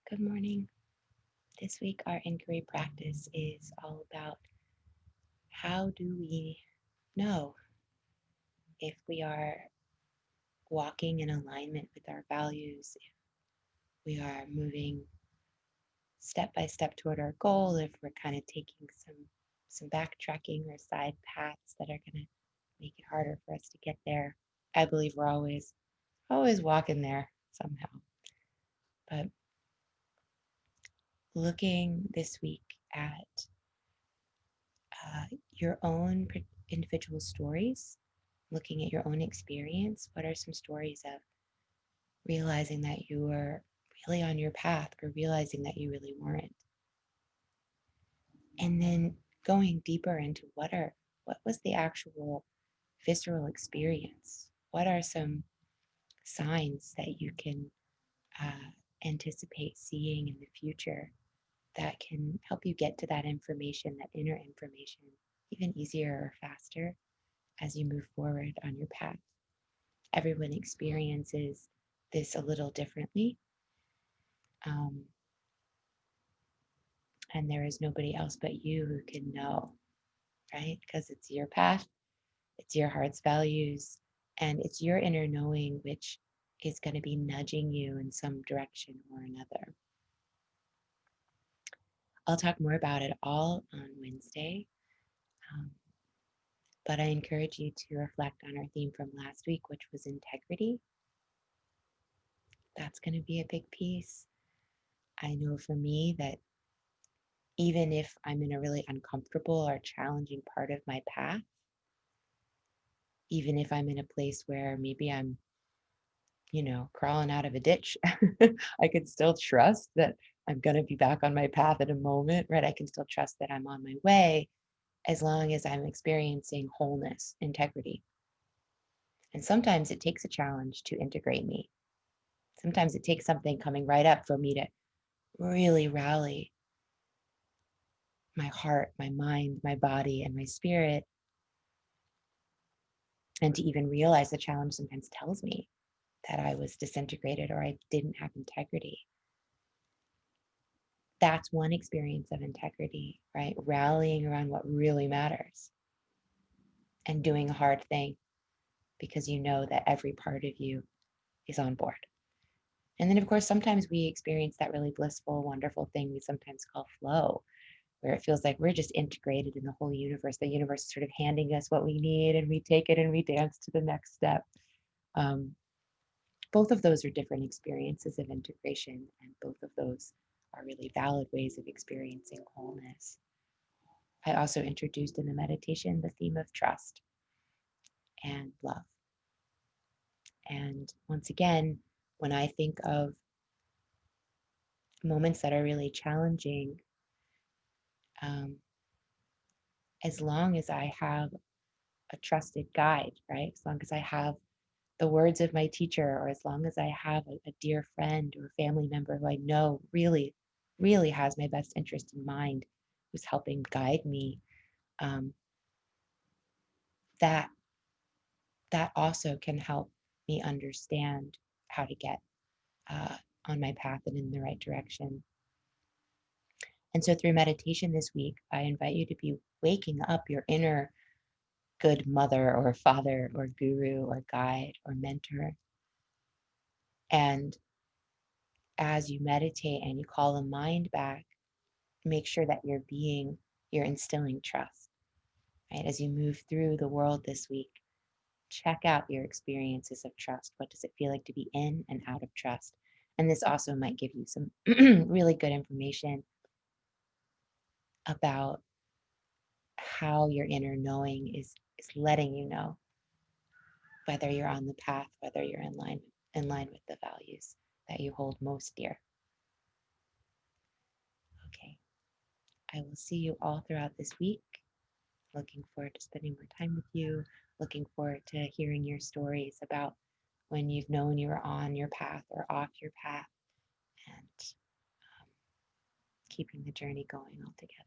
Good morning. This week, our inquiry practice is all about how do we know if we are walking in alignment with our values, if we are moving step by step toward our goal, if we're kind of taking some backtracking or side paths that are going to make it harder for us to get there. I believe we're always walking there somehow. But looking this week at your own individual stories, looking at your own experience. What are some stories of realizing that you were really on your path or realizing that you really weren't? And then going deeper into what was the actual visceral experience? What are some signs that you can uh, anticipate seeing in the future that can help you get to that information, that inner information, even easier or faster as you move forward on your path? Everyone experiences this a little differently. Um, and there is nobody else but you who can know, right? Because it's your path, it's your heart's values, and it's your inner knowing which is going to be nudging you in some direction or another. I'll talk more about it all on Wednesday, um, but I encourage you to reflect on our theme from last week, which was integrity. That's going to be a big piece. I know for me that even if I'm in a really uncomfortable or challenging part of my path, even if I'm in a place where maybe I'm, crawling out of a ditch, I can still trust that I'm going to be back on my path in a moment, right? I can still trust that I'm on my way as long as I'm experiencing wholeness, integrity. And sometimes it takes a challenge to integrate me. Sometimes it takes something coming right up for me to really rally my heart, my mind, my body, and my spirit, and to even realize the challenge sometimes tells me that I was disintegrated or I didn't have integrity. That's one experience of integrity, right? Rallying around what really matters and doing a hard thing because you know that every part of you is on board. And then, of course, sometimes we experience that really blissful, wonderful thing we sometimes call flow, where it feels like we're just integrated in the whole universe. The universe is sort of handing us what we need and we take it and we dance to the next step. Um, Both of those are different experiences of integration, and both of those are really valid ways of experiencing wholeness. I also introduced in the meditation the theme of trust and love. And once again, when I think of moments that are really challenging, um, as long as I have a trusted guide, right? As long as I have the words of my teacher, or as long as I have a dear friend or family member who I know really has my best interest in mind, who's helping guide me, um, that that also can help me understand how to get uh, on my path and in the right direction. And so through meditation this week, I invite you to be waking up your inner good mother or father or guru or guide or mentor. And as you meditate and you call the mind back, make sure that you're instilling trust, right? As you move through the world this week, check out your experiences of trust. What does it feel like to be in and out of trust? And this also might give you some really good information about how your inner knowing is letting you know whether you're on the path, whether you're in line with the values that you hold most dear. Okay. I will see you all throughout this week. Looking forward to spending more time with you. Looking forward to hearing your stories about when you've known you were on your path or off your path, and um, keeping the journey going all together.